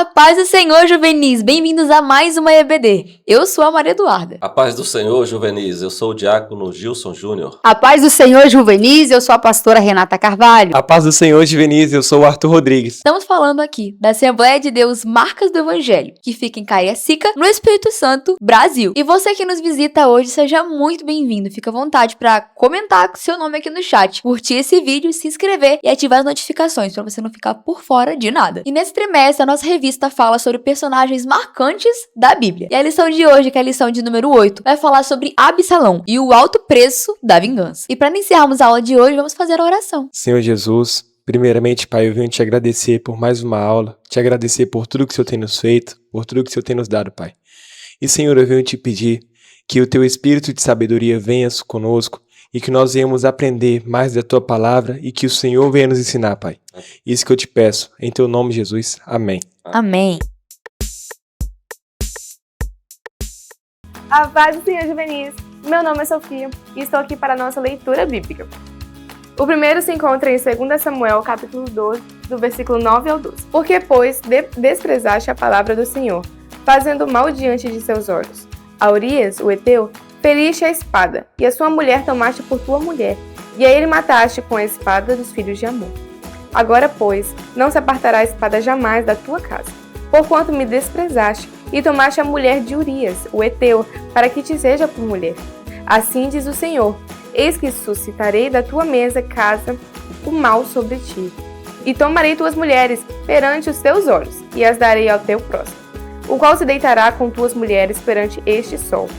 A paz do Senhor, juvenis! Bem-vindos a mais uma EBD. Eu sou a Maria Eduarda. A paz do Senhor, juvenis. Eu sou o diácono Gilson Júnior. A paz do Senhor, juvenis. Eu sou a pastora Renata Carvalho. A paz do Senhor, juvenis. Eu sou o Arthur Rodrigues. Estamos falando aqui da Assembleia de Deus Marcas do Evangelho, que fica em Cariacica, no Espírito Santo, Brasil. E você que nos visita hoje, seja muito bem-vindo. Fica à vontade para comentar com seu nome aqui no chat, curtir esse vídeo, se inscrever e ativar as notificações para você não ficar por fora de nada. E nesse trimestre, a nossa revista fala sobre personagens marcantes da Bíblia. E a lição de hoje, que é a lição de número 8, vai falar sobre Absalão e o alto preço da vingança. E para iniciarmos a aula de hoje, vamos fazer a oração. Senhor Jesus, primeiramente, Pai, eu venho te agradecer por mais uma aula, te agradecer por tudo que o Senhor tem nos feito, por tudo que o Senhor tem nos dado, Pai. E, Senhor, eu venho te pedir que o teu espírito de sabedoria venha conosco e que nós venhamos aprender mais da tua palavra e que o Senhor venha nos ensinar, Pai. Isso que eu te peço, em teu nome, Jesus. Amém. Amém. A paz do Senhor, juvenis. Meu nome é Sofia e estou aqui para a nossa leitura bíblica. O primeiro se encontra em 2 Samuel, capítulo 12, do versículo 9 ao 12. Porque, pois, desprezaste a palavra do Senhor, fazendo mal diante de seus olhos. A Urias, o Heteu, feriste a espada, e a sua mulher tomaste por tua mulher, e a ele mataste com a espada dos filhos de Amon. Agora, pois, não se apartará a espada jamais da tua casa, porquanto me desprezaste, e tomaste a mulher de Urias, o Heteu, para que te seja por mulher. Assim diz o Senhor, eis que suscitarei da tua mesa casa o mal sobre ti, e tomarei tuas mulheres perante os teus olhos, e as darei ao teu próximo, o qual se deitará com tuas mulheres perante este sol,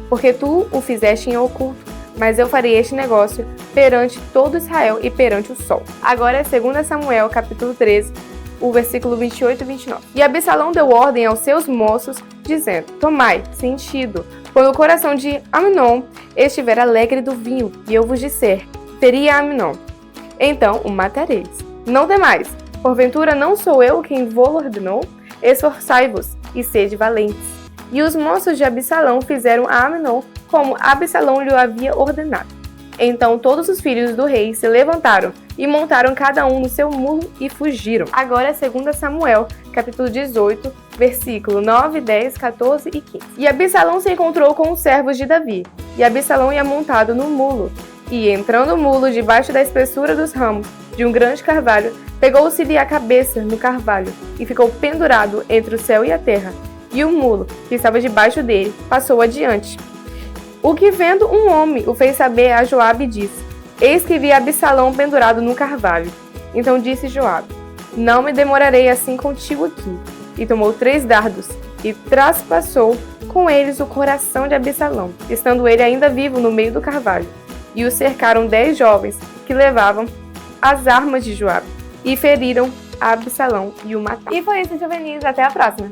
porque tu o fizeste em oculto, mas eu farei este negócio perante todo Israel e perante o sol. Agora é 2 Samuel, capítulo 13, o versículo 28 e 29. E Absalão deu ordem aos seus moços, dizendo, tomai, sentido, quando o coração de Amnon estiver alegre do vinho, e eu vos disser, teria Amnon, então o matareis. Não temais, porventura não sou eu quem vos ordenou? Esforçai-vos e sede valentes. E os moços de Absalão fizeram a Amnon como Absalão lhe havia ordenado. Então todos os filhos do rei se levantaram e montaram cada um no seu mulo e fugiram. Agora é 2 Samuel, capítulo 18, versículo 9, 10, 14 e 15. E Absalão se encontrou com os servos de Davi, e Absalão ia montado no mulo. E entrando o mulo debaixo da espessura dos ramos de um grande carvalho, pegou-se-lhe a cabeça no carvalho e ficou pendurado entre o céu e a terra. E o mulo, que estava debaixo dele, passou adiante. O que vendo um homem o fez saber a Joabe e disse, eis que vi Absalão pendurado no carvalho. Então disse Joabe, não me demorarei assim contigo aqui. E tomou 3 dardos e traspassou com eles o coração de Absalão, estando ele ainda vivo no meio do carvalho. E o cercaram 10 jovens que levavam as armas de Joabe e feriram a Absalão e o mataram. E foi isso, juvenis. Até a próxima.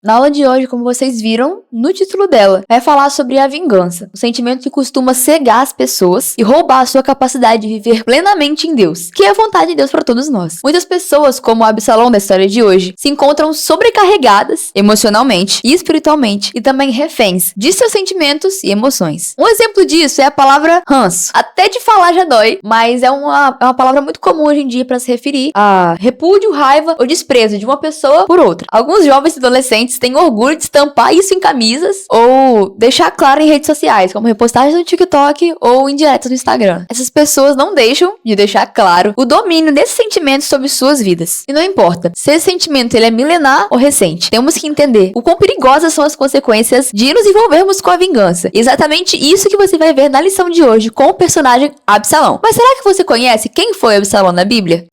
Na aula de hoje, como vocês viram, no título dela, vai falar sobre a vingança, o sentimento que costuma cegar as pessoas e roubar a sua capacidade de viver plenamente em Deus, que é a vontade de Deus para todos nós. Muitas pessoas, como o Absalão da história de hoje, se encontram sobrecarregadas emocionalmente e espiritualmente e também reféns de seus sentimentos e emoções. Um exemplo disso é a palavra ranço. Até de falar já dói, mas é uma palavra muito comum hoje em dia para se referir a repúdio, raiva ou desprezo de uma pessoa por outra. Alguns jovens e adolescentes têm orgulho de estampar isso em camisas ou deixar claro em redes sociais, como repostagens no TikTok ou em diretas no Instagram. Essas pessoas não deixam de deixar claro o domínio desses sentimentos sobre suas vidas. E não importa se esse sentimento ele é milenar ou recente, temos que entender o quão perigosas são as consequências de nos envolvermos com a vingança. E exatamente isso que você vai ver na lição de hoje com o personagem Absalão. Mas será que você conhece quem foi Absalão na Bíblia?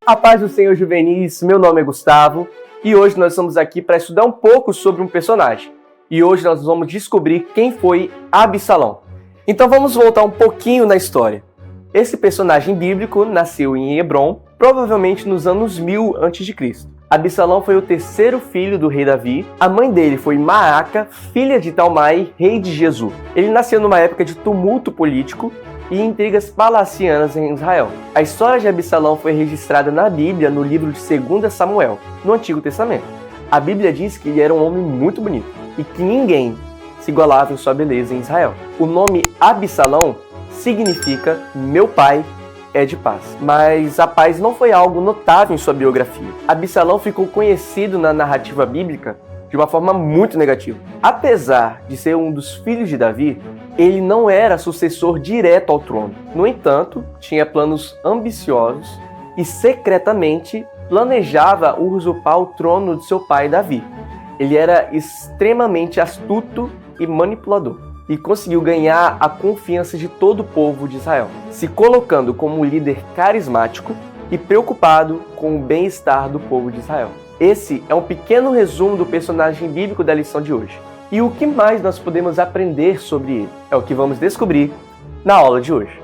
A paz do Senhor, juvenis, meu nome é Gustavo e hoje nós estamos aqui para estudar um pouco sobre um personagem. E hoje nós vamos descobrir quem foi Absalão. Então vamos voltar um pouquinho na história. Esse personagem bíblico nasceu em Hebrom, provavelmente nos anos 1000 a.C. Absalão foi o 3º filho do rei Davi. A mãe dele foi Maaca, filha de Talmai, rei de Gesur. Ele nasceu numa época de tumulto político e intrigas palacianas em Israel. A história de Absalão foi registrada na Bíblia no livro de 2 Samuel, no Antigo Testamento. A Bíblia diz que ele era um homem muito bonito e que ninguém se igualava em sua beleza em Israel. O nome Absalão significa meu pai é de paz. Mas a paz não foi algo notável em sua biografia. Absalão ficou conhecido na narrativa bíblica de uma forma muito negativa. Apesar de ser um dos filhos de Davi, ele não era sucessor direto ao trono. No entanto, tinha planos ambiciosos e secretamente planejava usurpar o trono de seu pai Davi. Ele era extremamente astuto e manipulador e conseguiu ganhar a confiança de todo o povo de Israel, se colocando como um líder carismático e preocupado com o bem-estar do povo de Israel. Esse é um pequeno resumo do personagem bíblico da lição de hoje. E o que mais nós podemos aprender sobre ele? É o que vamos descobrir na aula de hoje.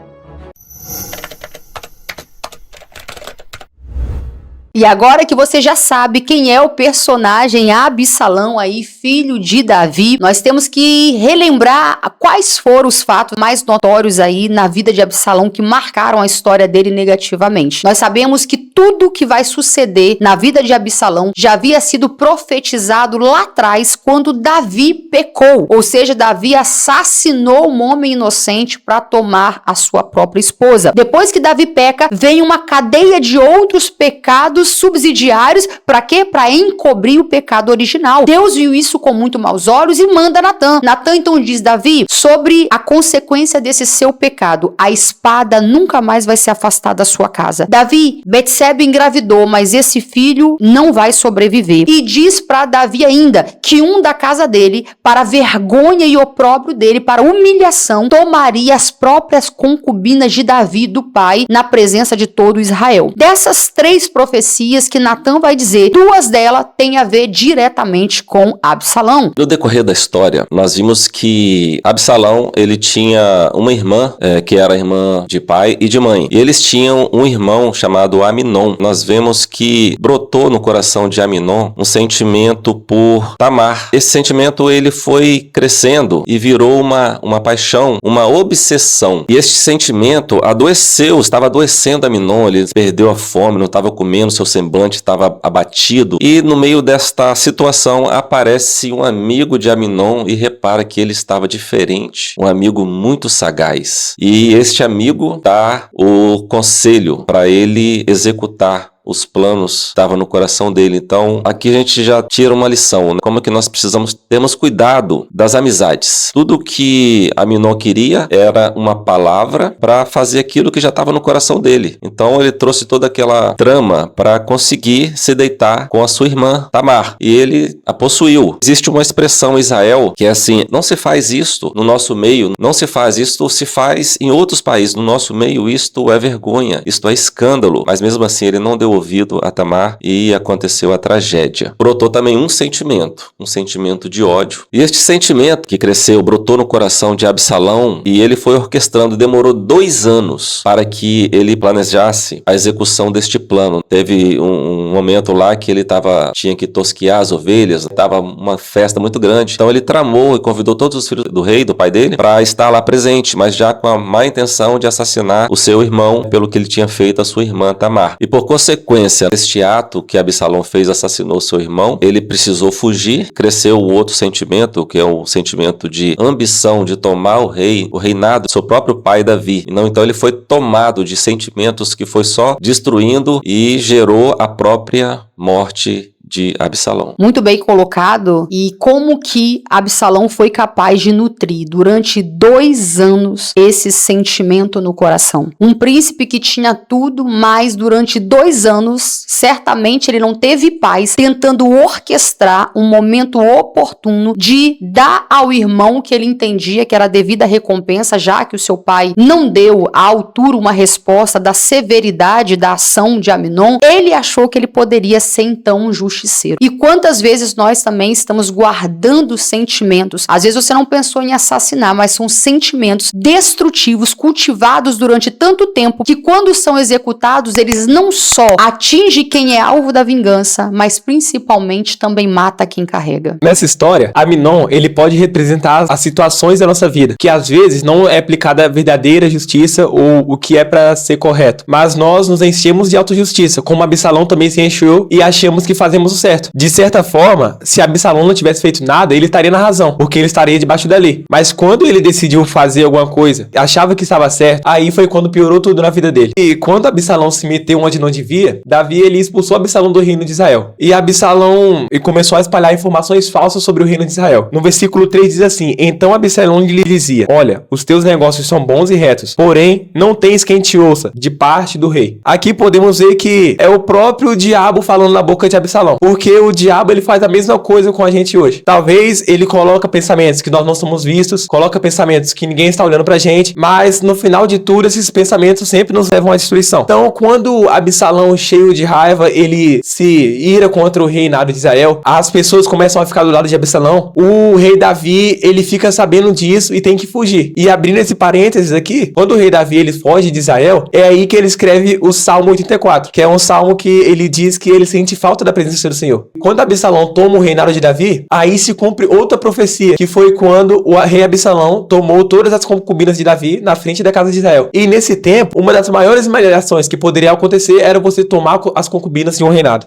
E agora que você já sabe quem é o personagem Absalão aí, filho de Davi, nós temos que relembrar quais foram os fatos mais notórios aí na vida de Absalão que marcaram a história dele negativamente. Nós sabemos que tudo que vai suceder na vida de Absalão já havia sido profetizado lá atrás quando Davi pecou, ou seja, Davi assassinou um homem inocente para tomar a sua própria esposa. Depois que Davi peca, vem uma cadeia de outros pecados subsidiários, para quê? Para encobrir o pecado original. Deus viu isso com muito maus olhos e manda Natã. Natã então diz: Davi, sobre a consequência desse seu pecado, a espada nunca mais vai se afastar da sua casa. Davi, Betsebe engravidou, mas esse filho não vai sobreviver. E diz para Davi ainda que um da casa dele, para a vergonha e opróbrio dele, para a humilhação, tomaria as próprias concubinas de Davi, do pai, na presença de todo Israel. Dessas 3 profecias que Natã vai dizer, 2 delas têm a ver diretamente com Absalão. No decorrer da história, nós vimos que Absalão, ele tinha uma irmã, que era irmã de pai e de mãe. E eles tinham um irmão chamado Aminon. Nós vemos que brotou no coração de Aminon um sentimento por Tamar. Esse sentimento, ele foi crescendo e virou uma paixão, uma obsessão. E este sentimento adoeceu, estava adoecendo Aminon. Ele perdeu a fome, não estava comendo, seu semblante estava abatido, e no meio desta situação aparece um amigo de Aminon e repara que ele estava diferente, um amigo muito sagaz, e este amigo dá o conselho para ele executar os planos estavam no coração dele. Então, aqui a gente já tira uma lição, né? Como é que nós precisamos termos cuidado das amizades. Tudo que Aminon queria era uma palavra para fazer aquilo que já estava no coração dele. Então, ele trouxe toda aquela trama para conseguir se deitar com a sua irmã, Tamar. E ele a possuiu. Existe uma expressão em Israel que é assim: não se faz isto no nosso meio, não se faz isto, se faz em outros países. No nosso meio, isto é vergonha, isto é escândalo. Mas mesmo assim, ele não deu ouvido a Tamar e aconteceu a tragédia. Brotou também um sentimento de ódio. E este sentimento que cresceu, brotou no coração de Absalão e ele foi orquestrando. Demorou 2 anos para que ele planejasse a execução deste plano. Teve um momento lá que ele tinha que tosquiar as ovelhas, estava uma festa muito grande. Então ele tramou e convidou todos os filhos do rei, do pai dele, para estar lá presente, mas já com a má intenção de assassinar o seu irmão pelo que ele tinha feito à sua irmã Tamar. E por consequência deste ato que Absalão fez, assassinou seu irmão, ele precisou fugir. Cresceu o outro sentimento, que é o sentimento de ambição de tomar o reinado do seu próprio pai Davi. Então ele foi tomado de sentimentos que foi só destruindo e gerou a própria morte de Absalão. Muito bem colocado. E como que Absalão foi capaz de nutrir durante 2 anos esse sentimento no coração? Um príncipe que tinha tudo, mas durante 2 anos, certamente ele não teve paz, tentando orquestrar um momento oportuno de dar ao irmão que ele entendia que era a devida recompensa, já que o seu pai não deu à altura uma resposta da severidade da ação de Aminon. Ele achou que ele poderia ser então um justiceiro. E quantas vezes nós também estamos guardando sentimentos? Às vezes você não pensou em assassinar, mas são sentimentos destrutivos cultivados durante tanto tempo que quando são executados, eles não só atingem quem é alvo da vingança, mas principalmente também mata quem carrega. Nessa história, Aminon, ele pode representar as situações da nossa vida, que às vezes não é aplicada a verdadeira justiça ou o que é para ser correto, mas nós nos enchemos de autojustiça, como Absalão também se encheu e achamos que fazemos fazíamos o certo. De certa forma, se Absalão não tivesse feito nada, ele estaria na razão, porque ele estaria debaixo da lei. Mas quando ele decidiu fazer alguma coisa, achava que estava certo, aí foi quando piorou tudo na vida dele. E quando Absalão se meteu onde não devia, Davi ele expulsou Absalão do reino de Israel. E Absalão começou a espalhar informações falsas sobre o reino de Israel. No versículo 3 diz assim: então Absalão lhe dizia: olha, os teus negócios são bons e retos, porém não tens quem te ouça de parte do rei. Aqui podemos ver que é o próprio diabo falando na boca de Absalão, porque o diabo ele faz a mesma coisa com a gente hoje. Talvez ele coloca pensamentos que nós não somos vistos, coloca pensamentos que ninguém está olhando pra gente, mas no final de tudo esses pensamentos sempre nos levam à destruição. Então quando Absalão, cheio de raiva, ele se ira contra o reinado de Israel, as pessoas começam a ficar do lado de Absalão. O rei Davi ele fica sabendo disso e tem que fugir. E abrindo esse parênteses aqui, quando o rei Davi ele foge de Israel, é aí que ele escreve o Salmo 84, que é um salmo que ele diz que ele sente falta da presença do Senhor. Quando Absalão toma o reinado de Davi, aí se cumpre outra profecia, que foi quando o rei Absalão tomou todas as concubinas de Davi na frente da casa de Israel. E nesse tempo, uma das maiores humilhações que poderia acontecer era você tomar as concubinas de um reinado.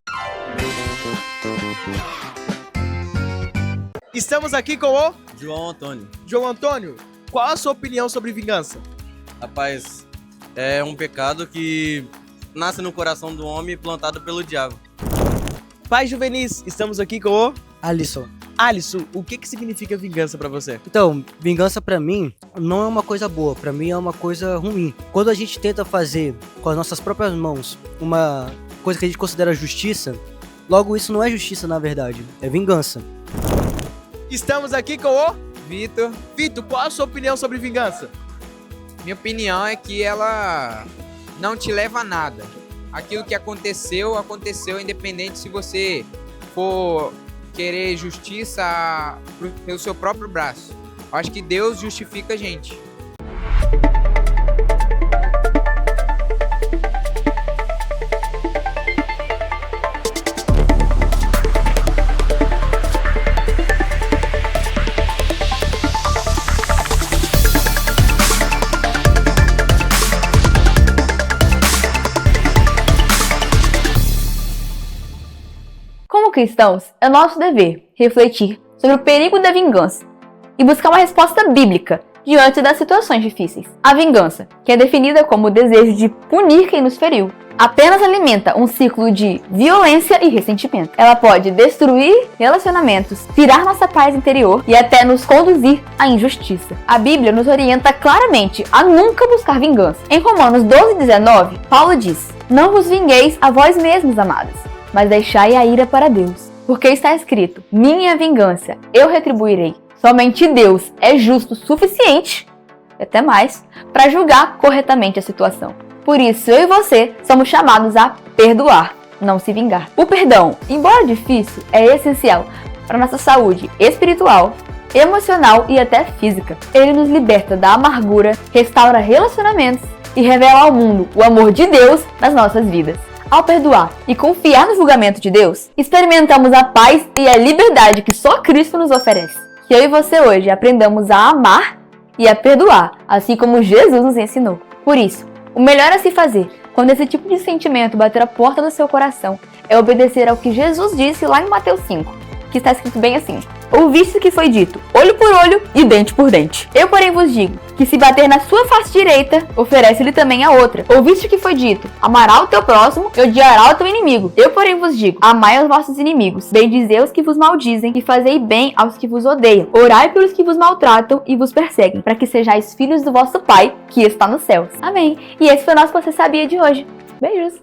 Estamos aqui com o João Antônio. João Antônio. Qual a sua opinião sobre vingança? Rapaz, é um pecado que nasce no coração do homem plantado pelo diabo. Pai Juvenis, estamos aqui com o Alisson. Alisson. O que significa vingança pra você? Então, vingança pra mim não é uma coisa boa, pra mim é uma coisa ruim. Quando a gente tenta fazer com as nossas próprias mãos uma coisa que a gente considera justiça, logo isso não é justiça na verdade, é vingança. Estamos aqui com o Vitor. Vitor. Qual a sua opinião sobre vingança? Minha opinião é que ela não te leva a nada. Aquilo que aconteceu, aconteceu, independente se você for querer justiça pelo seu próprio braço. Eu acho que Deus justifica a gente. Como cristãos, é nosso dever refletir sobre o perigo da vingança e buscar uma resposta bíblica diante das situações difíceis. A vingança, que é definida como o desejo de punir quem nos feriu, apenas alimenta um ciclo de violência e ressentimento. Ela pode destruir relacionamentos, tirar nossa paz interior e até nos conduzir à injustiça. A Bíblia nos orienta claramente a nunca buscar vingança. Em Romanos 12:19, Paulo diz: não vos vingueis a vós mesmos, amados, mas deixai a ira para Deus. Porque está escrito: minha vingança, eu retribuirei. Somente Deus é justo o suficiente, e até mais, para julgar corretamente a situação. Por isso, eu e você somos chamados a perdoar, não se vingar. O perdão, embora difícil, é essencial para nossa saúde espiritual, emocional e até física. Ele nos liberta da amargura, restaura relacionamentos e revela ao mundo o amor de Deus nas nossas vidas. Ao perdoar e confiar no julgamento de Deus, experimentamos a paz e a liberdade que só Cristo nos oferece. Que eu e você hoje aprendamos a amar e a perdoar, assim como Jesus nos ensinou. Por isso, o melhor a se fazer, quando esse tipo de sentimento bater a porta do seu coração, é obedecer ao que Jesus disse lá em Mateus 5, que está escrito bem assim: ouviste o que foi dito, olho por olho e dente por dente. Eu, porém, vos digo que se bater na sua face direita, oferece-lhe também a outra. Ouviste o que foi dito, amará o teu próximo e odiará o teu inimigo. Eu, porém, vos digo, amai os vossos inimigos, bendizei os que vos maldizem e fazei bem aos que vos odeiam. Orai pelos que vos maltratam e vos perseguem, para que sejais filhos do vosso Pai, que está nos céus. Amém. E esse foi o nosso Você Sabia de hoje. Beijos.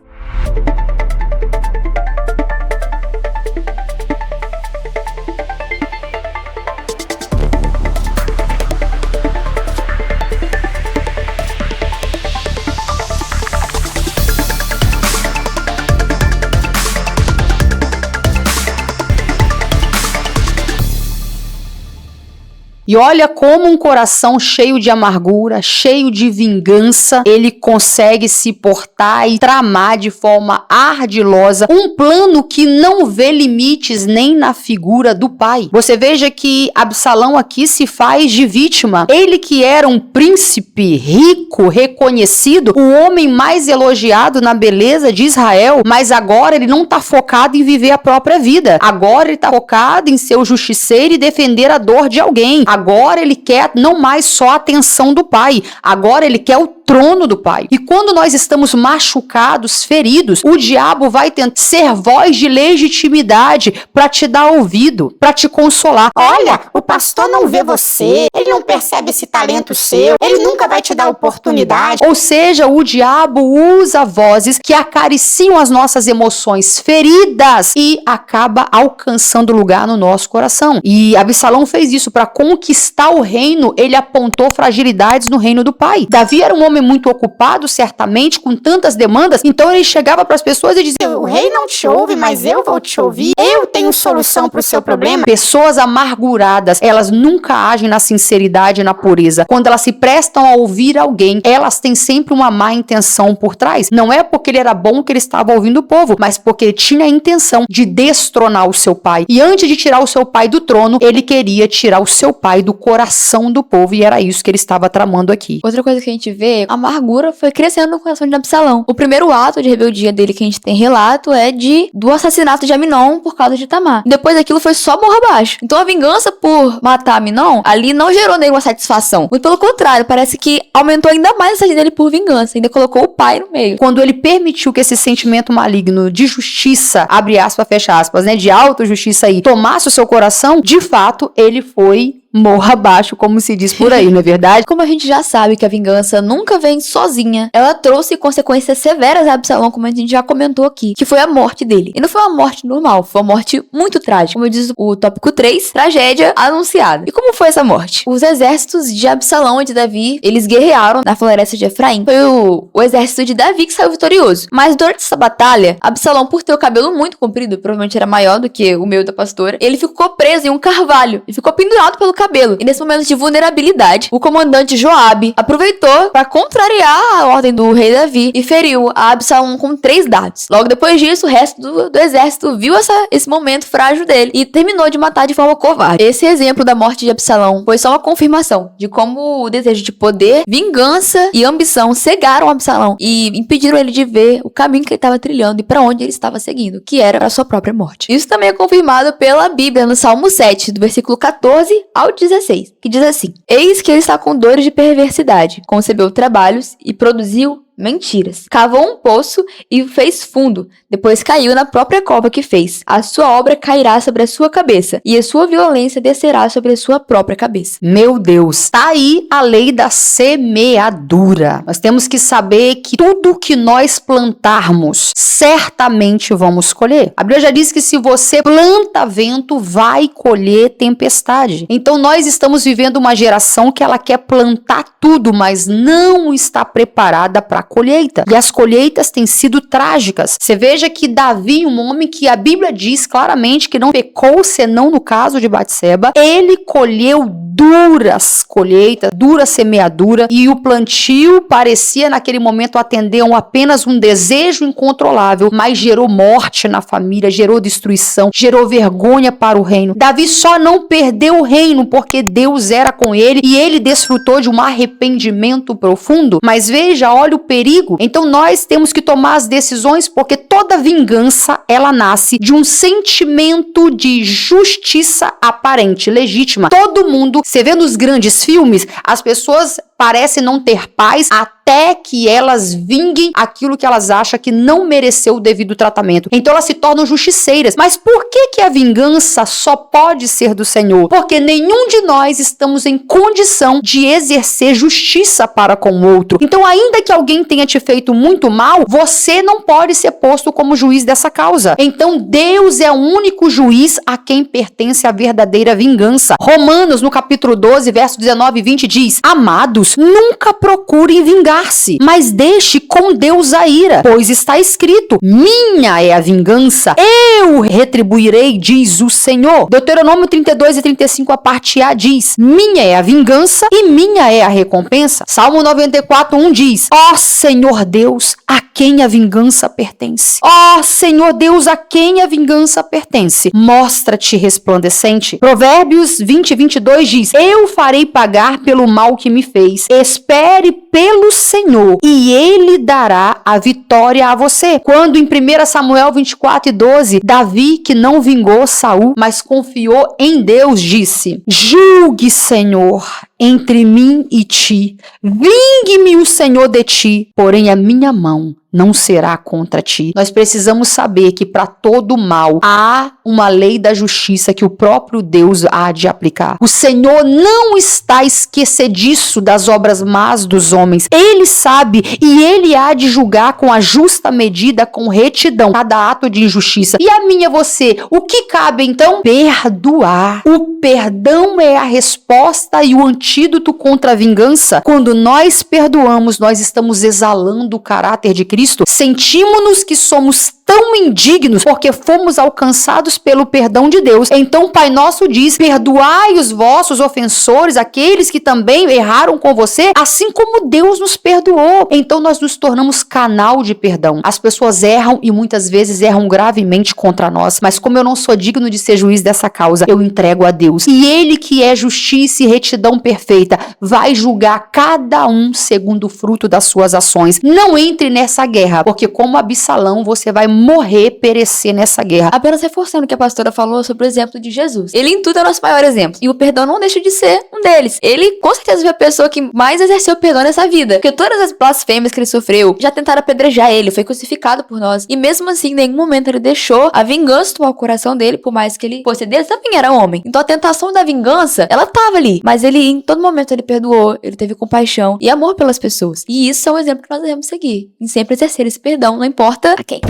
E olha como um coração cheio de amargura, cheio de vingança, ele consegue se portar e tramar de forma ardilosa um plano que não vê limites nem na figura do pai. Você veja que Absalão aqui se faz de vítima. Ele que era um príncipe rico, reconhecido, o homem mais elogiado na beleza de Israel, mas agora ele não está focado em viver a própria vida. Agora ele está focado em ser o justiceiro e defender a dor de alguém. Agora ele quer não mais só a atenção do pai, agora ele quer o trono do pai. E quando nós estamos machucados, feridos, o diabo vai tentar ser voz de legitimidade para te dar ouvido, para te consolar. Olha, o pastor não vê você, ele não percebe esse talento seu, ele nunca vai te dar oportunidade. Ou seja, o diabo usa vozes que acariciam as nossas emoções feridas e acaba alcançando lugar no nosso coração. E Absalão fez isso para conquistar o reino, ele apontou fragilidades no reino do pai. Davi era um homem muito ocupado, certamente, com tantas demandas, então ele chegava para as pessoas e dizia: O rei não te ouve, mas eu vou te ouvir, eu tenho solução para o seu problema. Pessoas amarguradas, elas nunca agem na sinceridade e na pureza. Quando elas se prestam a ouvir alguém, elas têm sempre uma má intenção por trás. Não é porque ele era bom que ele estava ouvindo o povo, mas porque ele tinha a intenção de destronar o seu pai. E antes de tirar o seu pai do trono, ele queria tirar o seu pai do coração do povo, e era isso que ele estava tramando aqui. Outra coisa que a gente vê, a amargura foi crescendo no coração de Absalão. O primeiro ato de rebeldia dele que a gente tem relato é do assassinato de Aminon por causa de Tamar. Depois daquilo foi só morra abaixo. Então a vingança por matar Aminon ali não gerou nele uma satisfação. Muito pelo contrário, parece que aumentou ainda mais a sede dele por vingança. Ainda colocou o pai no meio. Quando ele permitiu que esse sentimento maligno de justiça, abre aspas, fecha aspas, né, de autojustiça aí, tomasse o seu coração, de fato, ele foi morra abaixo, como se diz por aí, não é verdade? Como a gente já sabe que a vingança nunca vem sozinha, ela trouxe consequências severas a Absalão, como a gente já comentou aqui, que foi a morte dele. E não foi uma morte normal, foi uma morte muito trágica. Como diz o tópico 3, tragédia anunciada. E como foi essa morte? Os exércitos de Absalão e de Davi, eles guerrearam na floresta de Efraim. Foi o exército de Davi que saiu vitorioso. Mas durante essa batalha, Absalão, por ter o cabelo muito comprido, provavelmente era maior do que o meu da pastora, ele ficou preso em um carvalho. Ele ficou pendurado pelo cabelo. E nesse momento de vulnerabilidade, o comandante Joabe aproveitou para contrariar a ordem do rei Davi e feriu a Absalão com 3 dardos. Logo depois disso, o resto do exército viu esse momento frágil dele e terminou de matar de forma covarde. Esse exemplo da morte de Absalão foi só uma confirmação de como o desejo de poder, vingança e ambição cegaram Absalão e impediram ele de ver o caminho que ele estava trilhando e para onde ele estava seguindo, que era a sua própria morte. Isso também é confirmado pela Bíblia no Salmo 7, do versículo 14 ao 16, que diz assim: Eis que ele está com dores de perversidade, concebeu trabalhos e produziu mentiras. Cavou um poço e o fez fundo, depois caiu na própria cova que fez. A sua obra cairá sobre a sua cabeça, e a sua violência descerá sobre a sua própria cabeça. Meu Deus, tá aí a lei da semeadura. Nós temos que saber que tudo que nós plantarmos, certamente vamos colher. A Bíblia já diz que se você planta vento, vai colher tempestade. Então nós estamos vivendo uma geração que ela quer plantar tudo, mas não está preparada para colheita. E as colheitas têm sido trágicas. Você veja que Davi, um homem que a Bíblia diz claramente que não pecou senão no caso de Batseba, ele colheu duras colheitas, dura semeadura, e o plantio parecia naquele momento atender apenas um desejo incontrolável, mas gerou morte na família, gerou destruição, gerou vergonha para o reino. Davi só não perdeu o reino porque Deus era com ele e ele desfrutou de um arrependimento profundo. Mas veja, olha o perigo. Então nós temos que tomar as decisões, porque toda vingança, ela nasce de um sentimento de justiça aparente, legítima. Todo mundo, você vê nos grandes filmes, as pessoas parecem não ter paz até que elas vinguem aquilo que elas acham que não mereceu o devido tratamento. Então elas se tornam justiceiras. Mas por que a vingança só pode ser do Senhor? Porque nenhum de nós estamos em condição de exercer justiça para com o outro. Então, ainda que alguém tenha te feito muito mal, você não pode ser posto como juiz dessa causa. Então Deus é o único juiz a quem pertence a verdadeira vingança. Romanos, no capítulo 12, verso 19 e 20 diz: Amados, nunca procurem vingar vingar-se, mas deixe com Deus a ira, pois está escrito: minha é a vingança, eu retribuirei, diz o Senhor. Deuteronômio 32 e 35, a parte A diz: minha é a vingança e minha é a recompensa. Salmo 94, 1 diz: ó Senhor Deus, a quem a vingança pertence? Ó Senhor Deus, a quem a vingança pertence? Mostra-te resplandecente. Provérbios 20, 22 diz: eu farei pagar pelo mal que me fez. Espere pelo Senhor e Ele dará a vitória a você. Quando em 1 Samuel 24 e 12, Davi, que não vingou Saul, mas confiou em Deus, disse: julgue, Senhor, entre mim e ti. Vingue-me o Senhor de ti, porém a minha mão não será contra ti. Nós precisamos saber que para todo mal há uma lei da justiça que o próprio Deus há de aplicar. O Senhor não está esquecediço das obras más dos homens. Ele sabe e Ele há de julgar com a justa medida, com retidão, cada ato de injustiça. E a mim e a você, o que cabe então? Perdoar. O perdão é a resposta e o antídoto contra a vingança. Quando nós perdoamos, nós estamos exalando o caráter de Cristo. Sentimos-nos que somos tão indignos porque fomos alcançados pelo perdão de Deus. Então o Pai Nosso diz: perdoai os vossos ofensores, aqueles que também erraram com você, assim como Deus nos perdoou. Então nós nos tornamos canal de perdão. As pessoas erram e muitas vezes erram gravemente contra nós, mas como eu não sou digno de ser juiz dessa causa, eu entrego a Deus. E Ele, que é justiça e retidão perfeita, vai julgar cada um segundo o fruto das suas ações. Não entre nessa guerra, porque como Absalão, você vai morrer, perecer nessa guerra. Apenas reforçando o que a pastora falou sobre o exemplo de Jesus. Ele em tudo é o nosso maior exemplo. E o perdão não deixa de ser um deles. Ele com certeza foi a pessoa que mais exerceu perdão nessa vida. Porque todas as blasfêmias que ele sofreu, já tentaram apedrejar ele, foi crucificado por nós. E mesmo assim, em nenhum momento ele deixou a vingança tomar o coração dele, por mais que ele fosse dele, também era homem. Então a tentação da vingança, ela tava ali. Mas ele, em todo momento, ele perdoou, ele teve compaixão e amor pelas pessoas. E isso é um exemplo que nós devemos seguir. Em sempre exercer esse perdão, não importa a quem.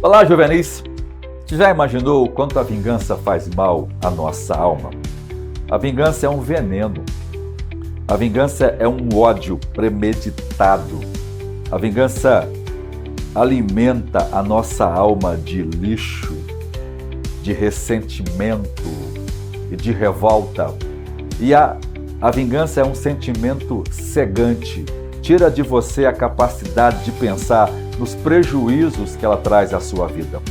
Olá, juvenis! Você já imaginou o quanto a vingança faz mal à nossa alma? A vingança é um veneno. A vingança é um ódio premeditado. A vingança alimenta a nossa alma de lixo, de ressentimento e de revolta. E a vingança é um sentimento cegante. Tira de você a capacidade de pensar nos prejuízos que ela traz à sua vida.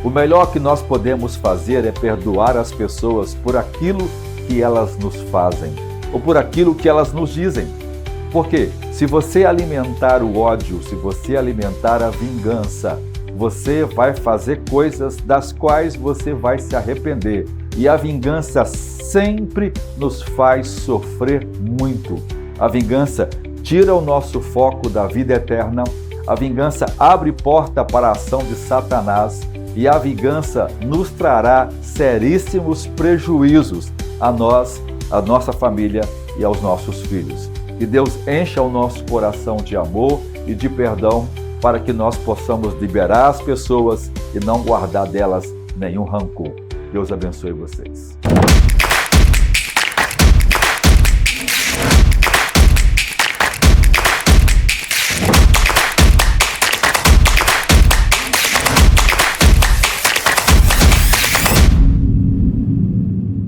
O melhor que nós podemos fazer é perdoar as pessoas por aquilo que elas nos fazem ou por aquilo que elas nos dizem. Porque se você alimentar o ódio, se você alimentar a vingança, você vai fazer coisas das quais você vai se arrepender. E a vingança sempre nos faz sofrer muito. A vingança tira o nosso foco da vida eterna. A vingança abre porta para a ação de Satanás e a vingança nos trará seríssimos prejuízos a nós, a nossa família e aos nossos filhos. Que Deus encha o nosso coração de amor e de perdão para que nós possamos liberar as pessoas e não guardar delas nenhum rancor. Deus abençoe vocês.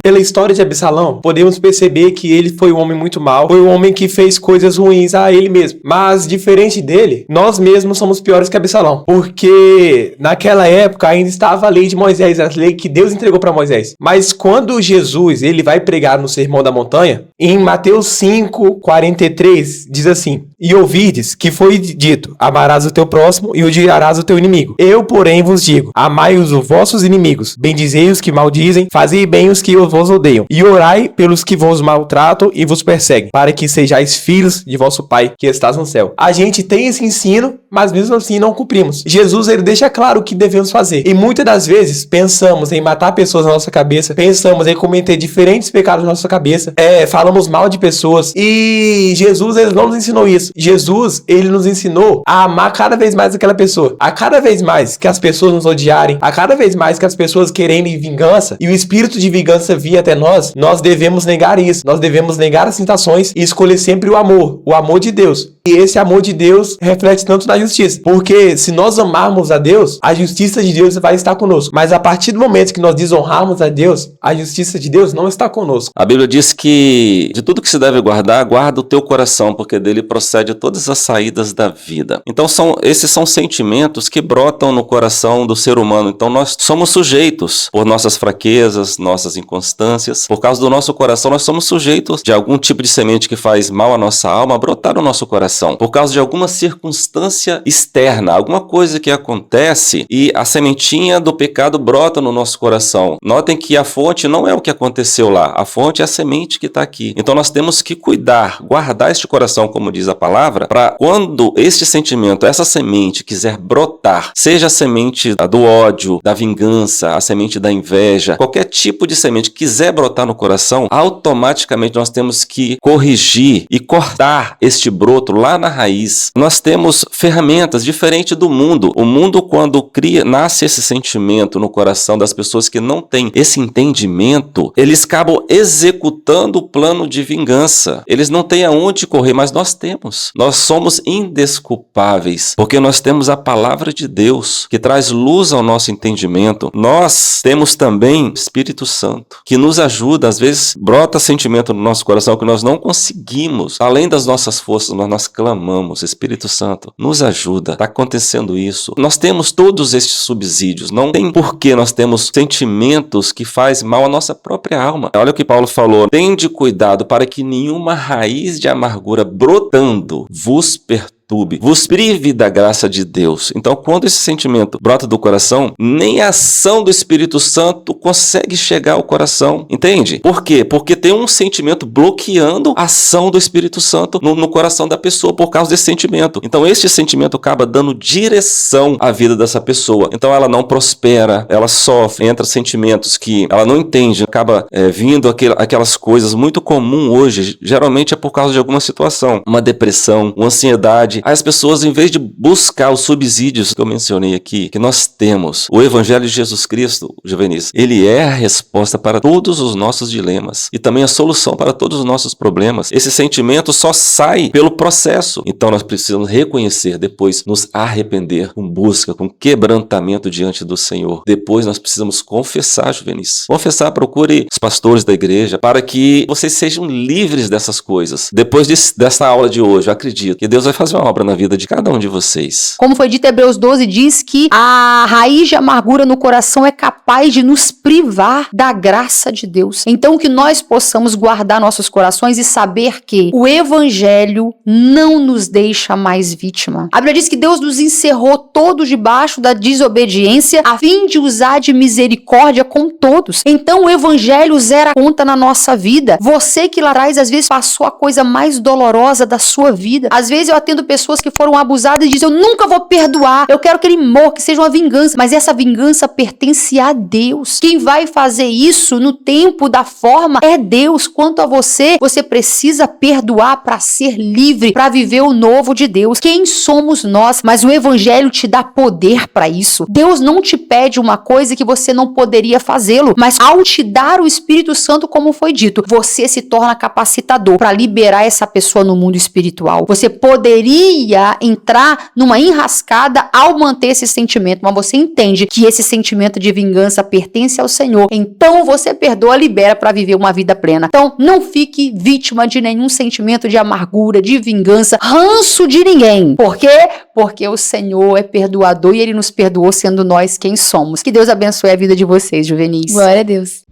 Pela história de Absalão, podemos perceber que ele foi um homem muito mau, foi um homem que fez coisas ruins a ele mesmo. Mas, diferente dele, nós mesmos somos piores que Absalão, porque naquela época ainda estava a lei de Moisés, a lei que Deus entregou para Moisés. Mas quando Jesus ele vai pregar no Sermão da Montanha, em Mateus 5:43, diz assim: e ouvides que foi dito, amarás o teu próximo e odiarás o teu inimigo. Eu, porém, vos digo, amai os vossos inimigos, bendizei os que maldizem, fazei bem os que vos odeiam, e orai pelos que vos maltratam e vos perseguem, para que sejais filhos de vosso Pai que estás no céu. A gente tem esse ensino mas mesmo assim não cumprimos. Jesus, ele deixa claro o que devemos fazer. E muitas das vezes pensamos em matar pessoas na nossa cabeça, pensamos em cometer diferentes pecados na nossa cabeça, falamos mal de pessoas. E Jesus, ele não nos ensinou isso. Jesus, ele nos ensinou a amar cada vez mais aquela pessoa. A cada vez mais que as pessoas nos odiarem, a cada vez mais que as pessoas querem vingança e o espírito de vingança vir até nós, nós devemos negar isso. Nós devemos negar as tentações e escolher sempre o amor de Deus. E esse amor de Deus reflete tanto na justiça. Porque se nós amarmos a Deus, a justiça de Deus vai estar conosco. Mas a partir do momento que nós desonrarmos a Deus, a justiça de Deus não está conosco. A Bíblia diz que de tudo que se deve guardar, guarda o teu coração, porque dele procede todas as saídas da vida. Então esses são sentimentos que brotam no coração do ser humano. Então nós somos sujeitos por nossas fraquezas, nossas inconstâncias. Por causa do nosso coração, nós somos sujeitos de algum tipo de semente que faz mal à nossa alma brotar no nosso coração. Por causa de alguma circunstância externa, alguma coisa que acontece e a sementinha do pecado brota no nosso coração. Notem que a fonte não é o que aconteceu lá, a fonte é a semente que está aqui. Então nós temos que cuidar, guardar este coração, como diz a palavra, para quando este sentimento, essa semente quiser brotar, seja a semente do ódio, da vingança, a semente da inveja, qualquer tipo de semente que quiser brotar no coração, automaticamente nós temos que corrigir e cortar este broto lá na raiz. Nós temos ferramentas diferentes do mundo. O mundo, quando nasce esse sentimento no coração das pessoas que não têm esse entendimento, eles acabam executando o plano de vingança. Eles não têm aonde correr, mas nós temos. Nós somos indesculpáveis, porque nós temos a palavra de Deus, que traz luz ao nosso entendimento. Nós temos também Espírito Santo, que nos ajuda. Às vezes brota sentimento no nosso coração que nós não conseguimos, além das nossas forças, mas nós clamamos, Espírito Santo, nos ajuda. Está acontecendo isso. Nós temos todos estes subsídios. Não tem porquê nós temos sentimentos que faz mal à nossa própria alma. Olha o que Paulo falou. Tende cuidado para que nenhuma raiz de amargura brotando vos perturbe, vos prive da graça de Deus. Então, quando esse sentimento brota do coração, nem a ação do Espírito Santo consegue chegar ao coração. Entende? Por quê? Porque tem um sentimento bloqueando a ação do Espírito Santo no coração da pessoa por causa desse sentimento. Então, este sentimento acaba dando direção à vida dessa pessoa. Então, ela não prospera, ela sofre, entra sentimentos que ela não entende, acaba vindo aquelas coisas muito comuns hoje, geralmente é por causa de alguma situação, uma depressão, uma ansiedade. Aí as pessoas, em vez de buscar os subsídios que eu mencionei aqui, que nós temos, o Evangelho de Jesus Cristo, Juvenis, ele é a resposta para todos os nossos dilemas e também a solução para todos os nossos problemas. Esse sentimento só sai pelo processo. Então nós precisamos reconhecer, depois nos arrepender com busca, com quebrantamento diante do Senhor. Depois nós precisamos confessar, Juvenis. Confessar, procure os pastores da igreja para que vocês sejam livres dessas coisas. Depois dessa aula de hoje, eu acredito que Deus vai fazer uma obra na vida de cada um de vocês. Como foi dito, Hebreus 12 diz que a raiz de amargura no coração é capaz de nos privar da graça de Deus. Então que nós possamos guardar nossos corações e saber que o Evangelho não nos deixa mais vítima. A Bíblia diz que Deus nos encerrou todos debaixo da desobediência a fim de usar de misericórdia com todos. Então o Evangelho zera a conta na nossa vida. Você que lá atrás às vezes passou a coisa mais dolorosa da sua vida. Às vezes eu atendo pessoas que foram abusadas e dizem: eu nunca vou perdoar, eu quero que ele morra, que seja uma vingança. Mas essa vingança pertence a Deus. Quem vai fazer isso no tempo da forma é Deus. Quanto a você, você precisa perdoar para ser livre, para viver o novo de Deus. Quem somos nós? Mas o Evangelho te dá poder para isso. Deus não te pede uma coisa que você não poderia fazê-lo, mas ao te dar o Espírito Santo, como foi dito, você se torna capacitador para liberar essa pessoa no mundo espiritual. Você poderia entrar numa enrascada ao manter esse sentimento, mas você entende que esse sentimento de vingança pertence ao Senhor. Então você perdoa, libera para viver uma vida plena. Então não fique vítima de nenhum sentimento de amargura, de vingança, ranço de ninguém. Por quê? Porque o Senhor é perdoador e Ele nos perdoou sendo nós quem somos. Que Deus abençoe a vida de vocês, Juvenis. Glória a Deus.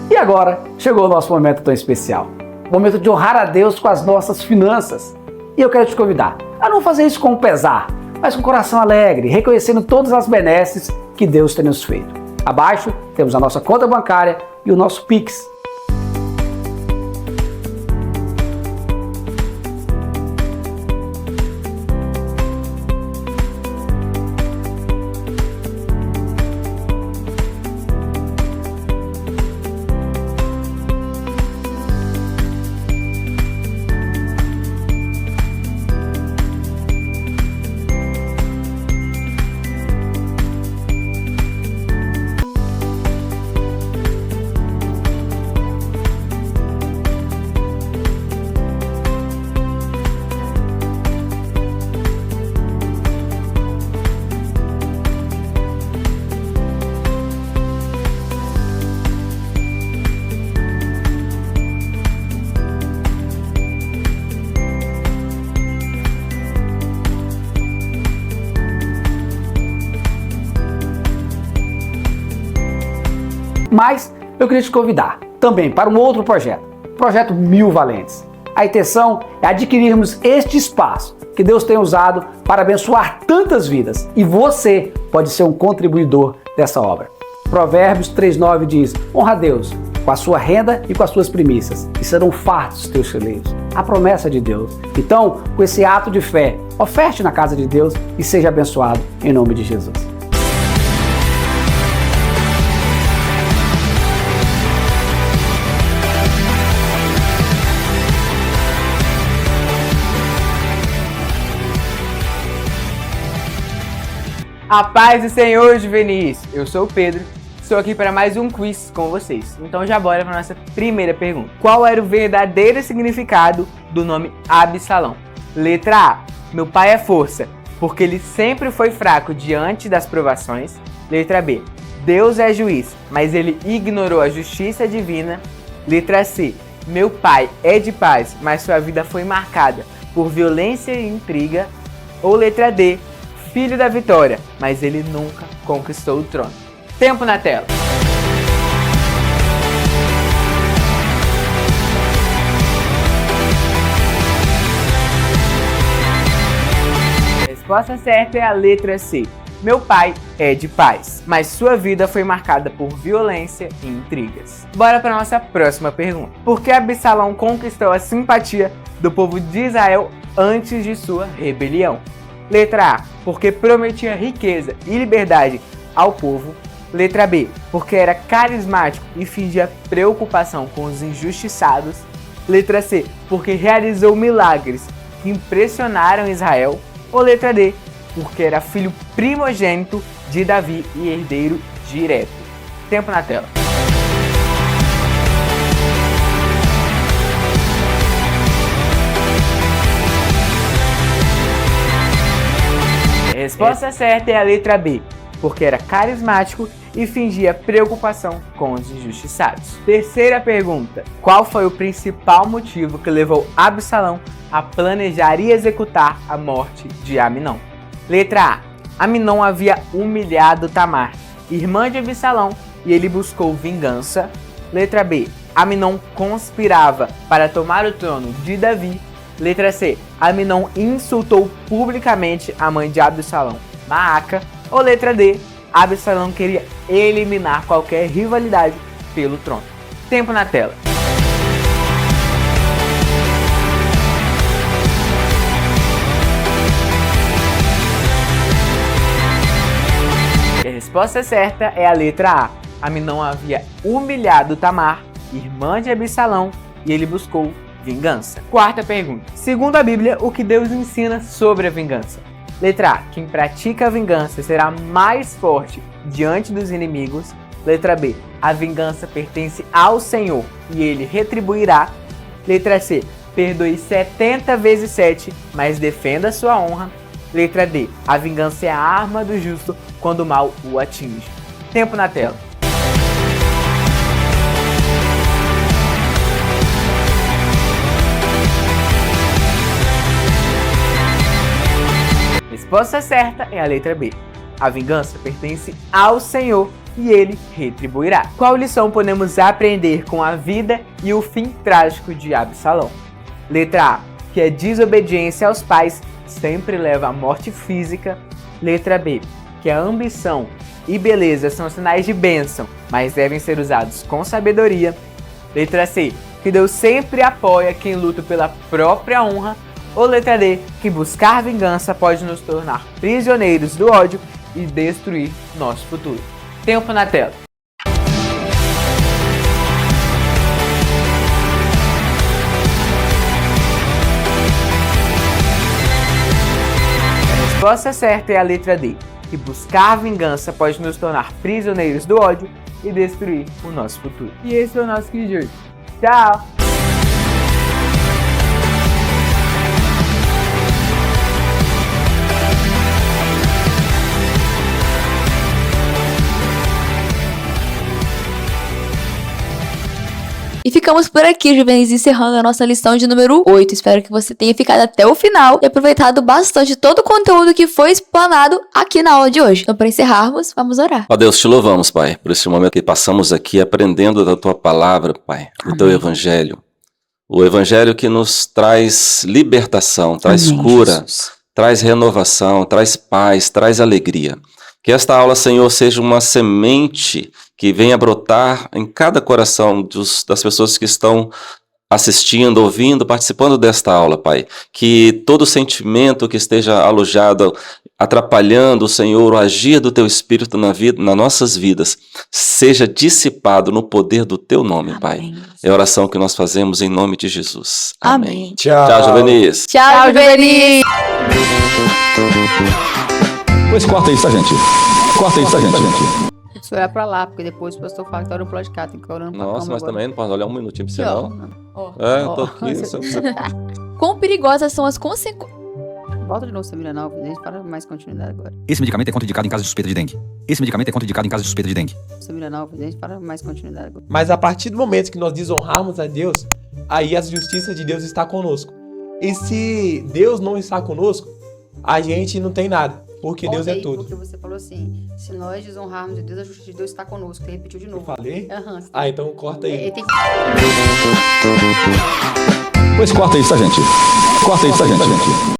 E agora, chegou o nosso momento tão especial. O momento de honrar a Deus com as nossas finanças. E eu quero te convidar a não fazer isso com pesar, mas com coração alegre, reconhecendo todas as benesses que Deus tem nos feito. Abaixo temos a nossa conta bancária e o nosso Pix. Mas eu queria te convidar também para um outro projeto, o Projeto 1000 Valentes. A intenção é adquirirmos este espaço que Deus tem usado para abençoar tantas vidas e você pode ser um contribuidor dessa obra. Provérbios 3:9 diz: honra a Deus com a sua renda e com as suas primícias, e serão fartos os teus celeiros. A promessa de Deus. Então, com esse ato de fé, oferte na casa de Deus e seja abençoado em nome de Jesus. A paz do Senhor, juvenis! Eu sou o Pedro, estou aqui para mais um quiz com vocês. Então já bora para nossa primeira pergunta. Qual era o verdadeiro significado do nome Absalão? Letra A. Meu pai é força, porque ele sempre foi fraco diante das provações. Letra B. Deus é juiz, mas ele ignorou a justiça divina. Letra C. Meu pai é de paz, mas sua vida foi marcada por violência e intriga. Ou letra D. Filho da vitória, mas ele nunca conquistou o trono. Tempo na tela. A resposta certa é a letra C. Meu pai é de paz, mas sua vida foi marcada por violência e intrigas. Bora para nossa próxima pergunta. Por que Absalão conquistou a simpatia do povo de Israel antes de sua rebelião? Letra A, porque prometia riqueza e liberdade ao povo. Letra B, porque era carismático e fingia preocupação com os injustiçados. Letra C, porque realizou milagres que impressionaram Israel. Ou letra D, porque era filho primogênito de Davi e herdeiro direto. Tempo na tela. A resposta certa é a letra B, porque era carismático e fingia preocupação com os injustiçados. Terceira pergunta. Qual foi o principal motivo que levou Absalão a planejar e executar a morte de Aminon? Letra A. Aminon havia humilhado Tamar, irmã de Absalão, e ele buscou vingança. Letra B. Aminon conspirava para tomar o trono de Davi. Letra C. Aminon insultou publicamente a mãe de Absalão, Maaca. Ou letra D. Absalão queria eliminar qualquer rivalidade pelo trono. Tempo na tela. A resposta certa é a letra A. Aminon havia humilhado Tamar, irmã de Absalão, e ele buscou vingança. Quarta pergunta. Segundo a Bíblia, o que Deus ensina sobre a vingança? Letra A. Quem pratica a vingança será mais forte diante dos inimigos. Letra B. A vingança pertence ao Senhor e ele retribuirá. Letra C. Perdoe 70 vezes 7, mas defenda sua honra. Letra D. A vingança é a arma do justo quando o mal o atinge. Tempo na tela. A resposta certa é a letra B. A vingança pertence ao Senhor e ele retribuirá. Qual lição podemos aprender com a vida e o fim trágico de Absalão? Letra A. Que a desobediência aos pais sempre leva à morte física. Letra B. Que a ambição e beleza são sinais de bênção, mas devem ser usados com sabedoria. Letra C. Que Deus sempre apoia quem luta pela própria honra. Ou letra D, que buscar vingança pode nos tornar prisioneiros do ódio e destruir nosso futuro. Tempo na tela. A resposta certa é a letra D, que buscar vingança pode nos tornar prisioneiros do ódio e destruir o nosso futuro. E esse é o nosso vídeo de hoje. Tchau! E ficamos por aqui, Juvenis, encerrando a nossa lição de número 8. Espero que você tenha ficado até o final e aproveitado bastante todo o conteúdo que foi explanado aqui na aula de hoje. Então, para encerrarmos, vamos orar. Ó Deus, te louvamos, Pai, por esse momento que passamos aqui aprendendo da Tua palavra, Pai, do Teu Evangelho. O Evangelho que nos traz libertação, traz cura, Jesus. traz renovação, traz paz, traz alegria. Que esta aula, Senhor, seja uma semente que venha brotar em cada coração das pessoas que estão assistindo, ouvindo, participando desta aula, Pai. Que todo sentimento que esteja alojado, atrapalhando, Senhor, o agir do Teu Espírito nas nossas vidas, seja dissipado no poder do Teu nome, Pai. É a oração que nós fazemos em nome de Jesus. Amém. Tchau. Tchau, Juvenis. Tchau, Juvenis. Pois corta isso, tá, gente? Corta isso, tá, gente? Deixa eu olhar pra lá, porque depois o pastor fala que tá orando pro lado de cá, tem que ficar olhando pra Nossa, mas também não pode olhar um minutinho pra você, Aqui, ó. não. Ó, Eu tô ó. aqui. Quão perigosas são as consequências... Volta de novo, Samira Nova, a gente fala mais continuidade agora. Esse medicamento é contraindicado em caso de suspeita de dengue. Esse medicamento é contraindicado em caso de suspeita de dengue. Samira Nova, a gente fala mais continuidade agora. Mas a partir do momento que nós desonrarmos a Deus, aí a justiça de Deus está conosco. E se Deus não está conosco, a gente não tem nada, porque Deus é tudo. Porque você falou assim, se nós desonrarmos a Deus, a justiça de Deus está conosco. Você repetiu de novo. Eu falei? Aham. Ah, então corta aí. Tem Pois corta isso, tá, gente? Corta isso, tá, gente?